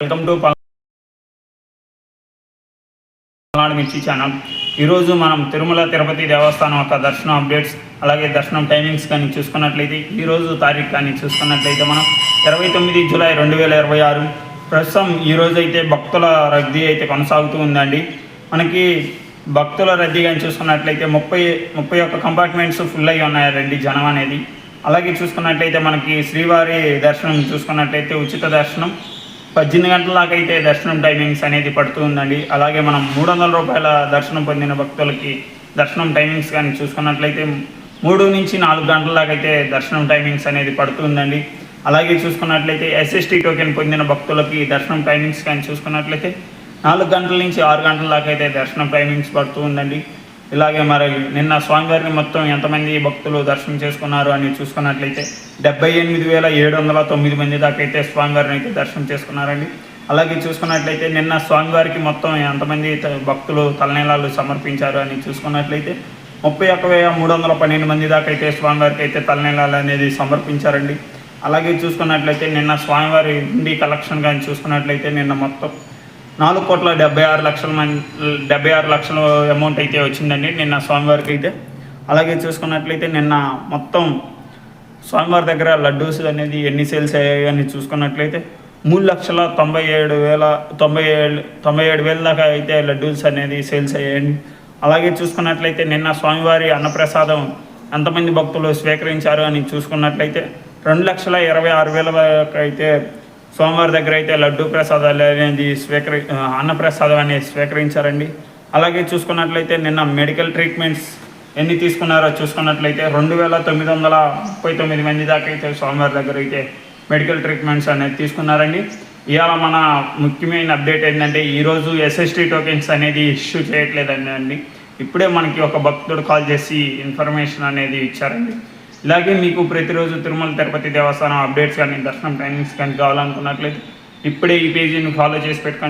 Welcome to Palnadu మిర్చి channel. ఈరోజు మనం తిరుమల తిరుపతి దేవస్థానం యొక్క దర్శనం అప్డేట్స్ అలాగే దర్శనం టైమింగ్స్ కానీ చూసుకున్నట్లయితే ఈరోజు తారీఖు కానీ చూసుకున్నట్లయితే మనం 29 జూలై 2026 ప్రస్తుతం ఈరోజు అయితే భక్తుల రద్దీ అయితే కొనసాగుతూ ఉందండి. మనకి భక్తుల రద్దీ కానీ చూసుకున్నట్లయితే 31 కంపార్ట్మెంట్స్ ఫుల్ అయ్యి ఉన్నాయండి జనం అనేది. అలాగే చూసుకున్నట్లయితే మనకి శ్రీవారి దర్శనం చూసుకున్నట్లయితే ఉచిత దర్శనం 18 గంటల దాకా అయితే దర్శనం టైమింగ్స్ అనేది పడుతూ ఉందండి. అలాగే మనం 300 రూపాయల దర్శనం పొందిన భక్తులకి దర్శనం టైమింగ్స్ కానీ చూసుకున్నట్లయితే 3 నుంచి 4 గంటల దాకా అయితే దర్శనం టైమింగ్స్ అనేది పడుతుందండి. అలాగే చూసుకున్నట్లయితే ఎస్ఎస్టీ టోకెన్ పొందిన భక్తులకి దర్శనం టైమింగ్స్ కానీ చూసుకున్నట్లయితే 4 గంటల నుంచి 6 గంటల దాకా అయితే దర్శనం టైమింగ్స్ పడుతూ ఉందండి. ఇలాగే మరి నిన్న స్వామివారిని మొత్తం ఎంతమంది భక్తులు దర్శనం చేసుకున్నారు అని చూసుకున్నట్లయితే 78,709 మంది దాకా అయితే స్వామివారిని అయితే దర్శనం చేసుకున్నారండి. అలాగే చూసుకున్నట్లయితే నిన్న స్వామివారికి మొత్తం ఎంతమంది భక్తులు తలనీలాలు సమర్పించారు అని చూసుకున్నట్లయితే 31,312 మంది దాకా అయితే స్వామివారికి అయితే తలనీలాలు అనేది సమర్పించారండి. అలాగే చూసుకున్నట్లయితే నిన్న స్వామివారి హుండీ కలెక్షన్ కానీ చూసుకున్నట్లయితే నిన్న మొత్తం 4,76,00,000 లక్షల అమౌంట్ అయితే వచ్చిందండి నిన్న స్వామివారికి అయితే. అలాగే చూసుకున్నట్లయితే నిన్న మొత్తం స్వామివారి దగ్గర లడ్డూస్ అనేది ఎన్ని సేల్స్ అయ్యాయి అని చూసుకున్నట్లయితే 3,97,000 దాకా అయితే లడ్డూస్ అనేది సేల్స్ అయ్యాయండి. అలాగే చూసుకున్నట్లయితే నిన్న స్వామివారి అన్నప్రసాదం ఎంతమంది భక్తులు స్వీకరించారు అని చూసుకున్నట్లయితే 2,26,000 దాకా అయితే స్వామివారి దగ్గర అయితే లడ్డూ ప్రసాదాలు అనేది అన్నప్రసాదం అనేది స్వీకరించారండి. అలాగే చూసుకున్నట్లయితే నిన్న మెడికల్ ట్రీట్మెంట్స్ ఎన్ని తీసుకున్నారో చూసుకున్నట్లయితే 2,939 మంది దాకా అయితే స్వామివారి దగ్గర అయితే మెడికల్ ట్రీట్మెంట్స్ అనేది తీసుకున్నారండి. ఇవాళ మన ముఖ్యమైన అప్డేట్ ఏంటంటే ఈరోజు ఎస్ఎస్టీ టోకెన్స్ అనేది ఇష్యూ చేయట్లేదండి. ఇప్పుడే మనకి ఒక భక్తుడు కాల్ చేసి ఇన్ఫర్మేషన్ అనేది ఇచ్చారండి. ఇలాగే మీకు ప్రతిరోజు తిరుమల తిరుపతి దేవస్థానం అప్డేట్స్ కానీ దర్శనం టైమింగ్స్ కానీ కావాలనుకున్నట్లయితే ఇప్పుడే ఈ పేజీని ఫాలో చేసి పెట్టుకోండి.